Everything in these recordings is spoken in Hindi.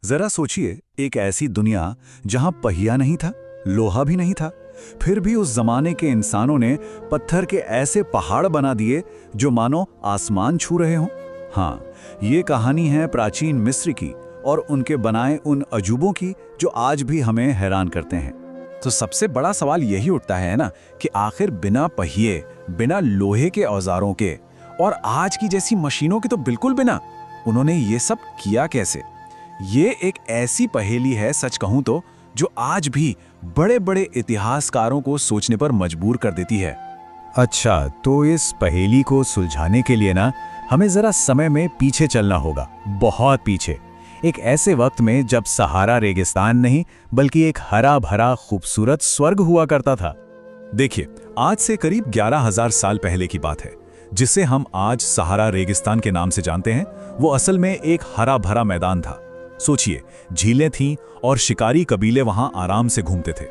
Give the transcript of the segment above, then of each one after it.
जरा सोचिए, एक ऐसी दुनिया जहां पहिया नहीं था, लोहा भी नहीं था, फिर भी उस जमाने के इंसानों ने पत्थर के ऐसे पहाड़ बना दिए जो मानो आसमान छू रहे हों। हाँ, ये कहानी है प्राचीन मिस्र की और उनके बनाए उन अजूबों की जो आज भी हमें हैरान करते हैं। तो सबसे बड़ा सवाल यही उठता है ना कि आखिर बिना पहिए, बिना लोहे के औजारों के और आज की जैसी मशीनों के तो बिल्कुल बिना, उन्होंने ये सब किया कैसे? ये एक ऐसी पहेली है, सच कहूं तो, जो आज भी बड़े बड़े इतिहासकारों को सोचने पर मजबूर कर देती है। अच्छा, तो इस पहेली को सुलझाने के लिए ना हमें जरा समय में पीछे चलना होगा, बहुत पीछे। एक ऐसे वक्त में जब सहारा रेगिस्तान नहीं बल्कि एक हरा भरा खूबसूरत स्वर्ग हुआ करता था। देखिए, आज से करीब 11,000 साल पहले की बात है। जिसे हम आज सहारा रेगिस्तान के नाम से जानते हैं, वो असल में एक हरा भरा मैदान था। सोचिए, झीलें थीं और शिकारी कबीले वहां आराम से घूमते थे।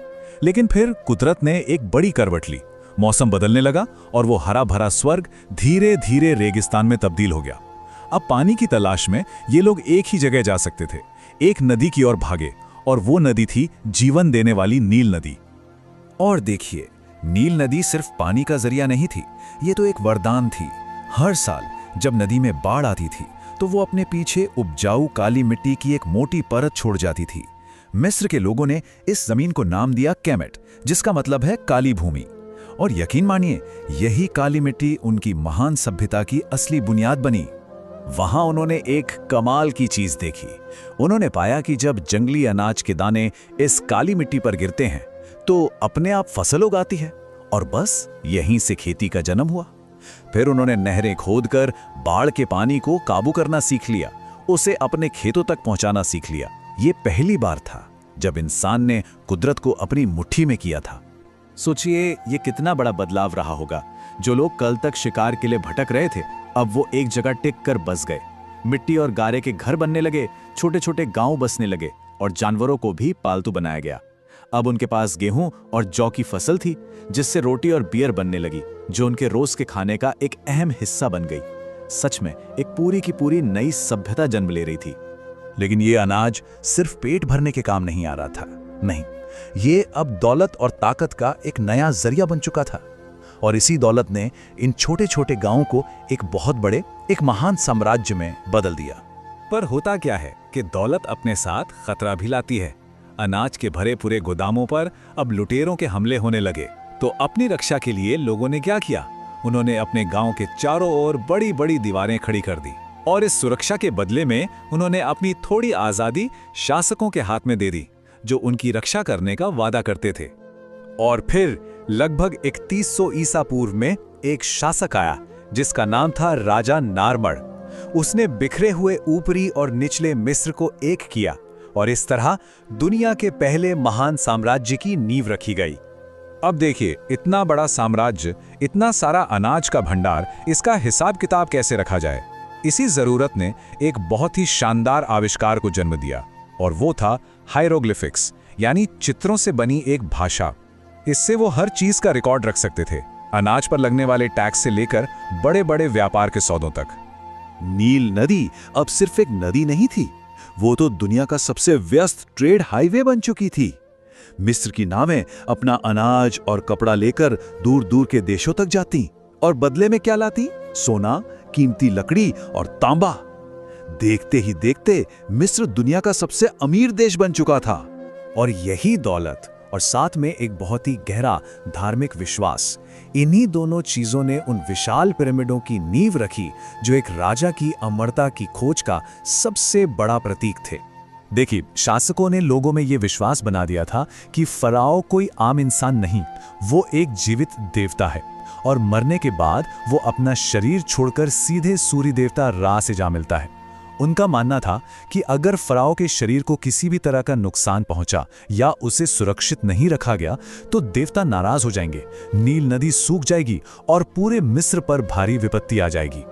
लेकिन फिर कुदरत ने एक बड़ी करवट ली, मौसम बदलने लगा और वो हरा भरा स्वर्ग धीरे धीरे रेगिस्तान में तब्दील हो गया। अब पानी की तलाश में ये लोग एक ही जगह जा सकते थे, एक नदी की ओर भागे, और वो नदी थी जीवन देने वाली नील नदी। और देखिए, नील नदी सिर्फ पानी का जरिया नहीं थी, ये तो एक वरदान थी। हर साल जब नदी में बाढ़ आती थी तो वो अपने पीछे उपजाऊ काली मिट्टी की एक मोटी परत छोड़ जाती थी। मिस्र के लोगों ने इस जमीन को नाम दिया केमेट, जिसका मतलब है काली भूमि। और यकीन मानिए, यही काली मिट्टी उनकी महान सभ्यता की असली बुनियाद बनी। वहां उन्होंने एक कमाल की चीज देखी। उन्होंने पाया कि जब जंगली अनाज के दाने इस काली मिट्टी पर गिरते हैं तो अपने आप फसल उगाती है, और बस यहीं से खेती का जन्म हुआ। फिर उन्होंने नहरें खोदकर बाढ़ के पानी को काबू करना सीख लिया, उसे अपने खेतों तक पहुंचाना सीख लिया। ये पहली बार था जब इंसान ने कुदरत को अपनी मुट्ठी में किया था। सोचिए, ये कितना बड़ा बदलाव रहा होगा। जो लोग कल तक शिकार के लिए भटक रहे थे, अब वो एक जगह टिक कर बस गए। मिट्टी और गारे के घर बनने लगे, छोटे छोटे गांव बसने लगे, और जानवरों को भी पालतू बनाया गया। अब उनके पास गेहूं और जौ की फसल थी, जिससे रोटी और बियर बनने लगी, जो उनके रोज के खाने का एक अहम हिस्सा बन गई। सच में एक पूरी की पूरी नई सभ्यता जन्म ले रही थी। लेकिन ये अनाज सिर्फ पेट भरने के काम नहीं आ रहा था, नहीं, ये अब दौलत और ताकत का एक नया जरिया बन चुका था। और इसी दौलत ने इन छोटे छोटे गांवों को एक बहुत बड़े, एक महान साम्राज्य में बदल दिया। पर होता क्या है कि दौलत अपने साथ खतरा भी लाती है। अनाज के भरे पूरे गोदामों पर अब लुटेरों के हमले होने लगे। तो अपनी रक्षा के लिए लोगों ने क्या किया? उन्होंने अपने गांव के चारों ओर बड़ी बड़ी दीवारें खड़ी कर दी, और इस सुरक्षा के बदले में उन्होंने अपनी थोड़ी आजादी शासकों के हाथ में दे दी, जो उनकी रक्षा करने का वादा करते थे। और फिर लगभग 3100 ईसा पूर्व में एक शासक आया जिसका नाम था राजा नारमर। उसने बिखरे हुए ऊपरी और निचले मिस्र को एक किया, और इस तरह दुनिया के पहले महान साम्राज्य की नींव रखी गई। अब देखिए, इतना बड़ा साम्राज्य, इतना सारा अनाज का भंडार, इसका हिसाब किताब कैसे रखा जाए? इसी जरूरत ने एक बहुत ही शानदार आविष्कार को जन्म दिया, और वो था हायरोग्लिफिक्स, यानी चित्रों से बनी एक भाषा। इससे वो हर चीज का रिकॉर्ड रख सकते थे, अनाज पर लगने वाले टैक्स से लेकर बड़े बड़े व्यापार के सौदों तक। नील नदी अब सिर्फ एक नदी नहीं थी, वो तो दुनिया का सबसे व्यस्त ट्रेड हाईवे बन चुकी थी। मिस्र की नावें अपना अनाज और कपड़ा लेकर दूर दूर के देशों तक जाती, और बदले में क्या लाती? सोना, कीमती लकड़ी और तांबा। देखते ही देखते मिस्र दुनिया का सबसे अमीर देश बन चुका था। और यही दौलत और साथ में एक बहुत ही गहरा धार्मिक विश्वास, इन्हीं दोनों चीजों ने उन विशाल पिरामिडों की नींव रखी, जो एक राजा की अमरता की खोज का सबसे बड़ा प्रतीक थे। देखिए, शासकों ने लोगों में यह विश्वास बना दिया था कि फराओ कोई आम इंसान नहीं, वो एक जीवित देवता है, और मरने के बाद वो अपना शरीर छोड़कर सीधे सूर्य देवता रा से जा मिलता है। उनका मानना था कि अगर फराओ के शरीर को किसी भी तरह का नुकसान पहुंचा या उसे सुरक्षित नहीं रखा गया तो देवता नाराज हो जाएंगे, नील नदी सूख जाएगी और पूरे मिस्र पर भारी विपत्ति आ जाएगी।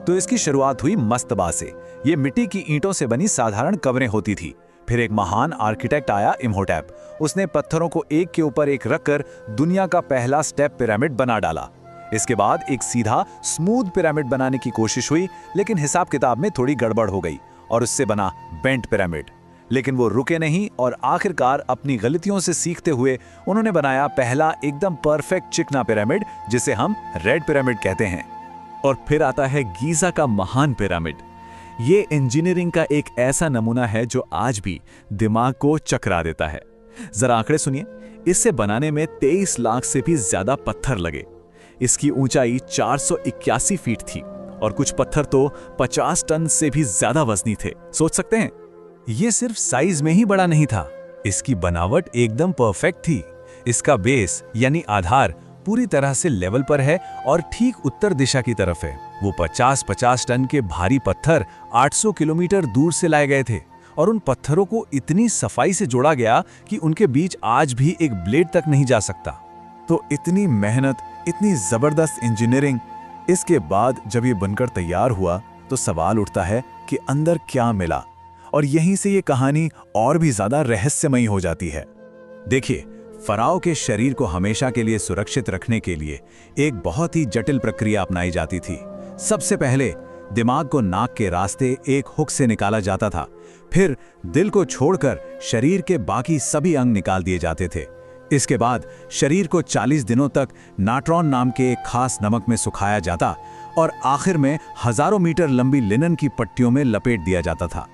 तो इसकी शुरुआत हुई मस्तबा से। ये मिट्टी की ईंटों से बनी साधारण कब्रें होती थी। फिर एक महान आर्किटेक्ट आया, इम्होटेप। उसने पत्थरों को एक के ऊपर एक रखकर दुनिया का पहला स्टेप पिरामिड बना डाला। इसके बाद एक सीधा स्मूथ पिरामिड बनाने की कोशिश हुई, लेकिन हिसाब किताब में थोड़ी गड़बड़ हो गई और उससे बना बेंट पिरामिड। लेकिन वो रुके नहीं और आखिरकार अपनी गलतियों से सीखते हुए उन्होंने बनाया पहला एकदम परफेक्ट चिकना पिरामिड, जिसे हम रेड पिरामिड कहते हैं। और फिर आता है गीजा का महान पिरामिड। ये इंजीनियरिंग का एक ऐसा नमूना है जो आज भी दिमाग को चकरा देता है। जरा आंकड़े सुनिए, इसे बनाने में 23 लाख से भी ज्यादा पत्थर लगे। इसकी ऊंचाई 481 फीट थी और कुछ पत्थर तो 50 टन से भी ज्यादा वजनी थे। सोच सकते हैं? ये सिर्फ साइज में ही बड़ा नहीं था, इसकी बनावट एकदम परफेक्ट थी। इसका बेस यानी आधार पूरी तरह से लेवल पर है और ठीक उत्तर दिशा की तरफ है। वो 50-50 टन के भारी पत्थर 800 किलोमीटर दूर से लाए गए थे और उन पत्थरों को इतनी सफाई से जोड़ा गया कि उनके बीच आज भी एक ब्लेड तक नहीं जा सकता। तो इतनी मेहनत, इतनी जबरदस्त इंजीनियरिंग, इसके बाद जब ये बनकर तैयार हुआ तो सवाल उठता है कि अंदर क्या मिला। और यहीं से ये कहानी और भी ज्यादा रहस्यमयी हो जाती है। देखिए, फराओ के शरीर को हमेशा के लिए सुरक्षित रखने के लिए एक बहुत ही जटिल प्रक्रिया अपनाई जाती थी। सबसे पहले दिमाग को नाक के रास्ते एक हुक से निकाला जाता था, फिर दिल को छोड़कर शरीर के बाकी सभी अंग निकाल दिए जाते थे। इसके बाद शरीर को 40 दिनों तक नाट्रॉन नाम के एक खास नमक में सुखाया जाता और आखिर में हजारों मीटर लंबी लिनन की पट्टियों में लपेट दिया जाता था।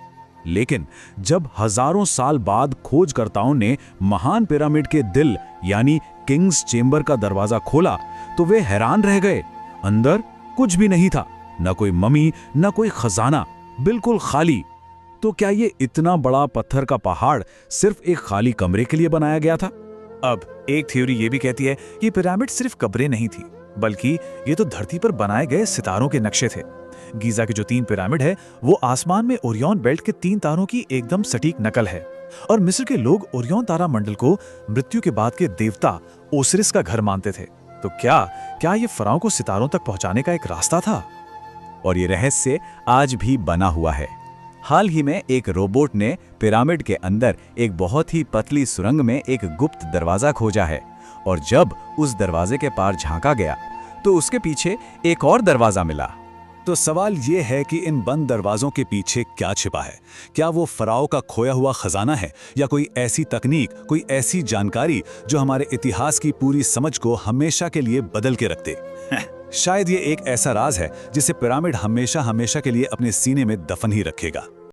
लेकिन जब हजारों साल बाद खोजकर्ताओं ने महान पिरामिड के दिल यानी किंग्स चेंबर का दरवाजा खोला तो वे हैरान रह गए। अंदर कुछ भी नहीं था, न कोई ममी, न कोई खजाना, बिल्कुल खाली। तो क्या ये इतना बड़ा पत्थर का पहाड़ सिर्फ एक खाली कमरे के लिए बनाया गया था? अब एक थ्योरी ये भी कहती है कि पिरामिड सिर्फ कब्रें नहीं थी, बल्कि ये तो धरती पर बनाए गए सितारों के नक्शे थे। गीजा के जो 3 पिरामिड है वो आसमान में ओरियन बेल्ट के 3 तारों की एकदम सटीक नकल है। और मिस्र के लोग ओरियन तारा मंडल को मृत्यु के बाद के देवता ओसिरिस का घर मानते थे। तो क्या ये फराओं को सितारों तक पहुंचाने का एक रास्ता था? और ये रहस्य आज भी बना हुआ है। हाल ही में एक रोबोट ने पिरामिड के अंदर एक बहुत ही पतली सुरंग में एक गुप्त दरवाजा खोजा है और जब उस दरवाजे के पार झांका गया तो उसके पीछे एक और दरवाजा मिला। तो सवाल ये है कि इन बंद दरवाजों के पीछे क्या छिपा है? क्या वो फराओ का खोया हुआ खजाना है या कोई ऐसी तकनीक, कोई ऐसी जानकारी जो हमारे इतिहास की पूरी समझ को हमेशा के लिए बदल के रख दे? शायद ये एक ऐसा राज है जिसे पिरामिड हमेशा हमेशा के लिए अपने सीने में दफन ही रखेगा।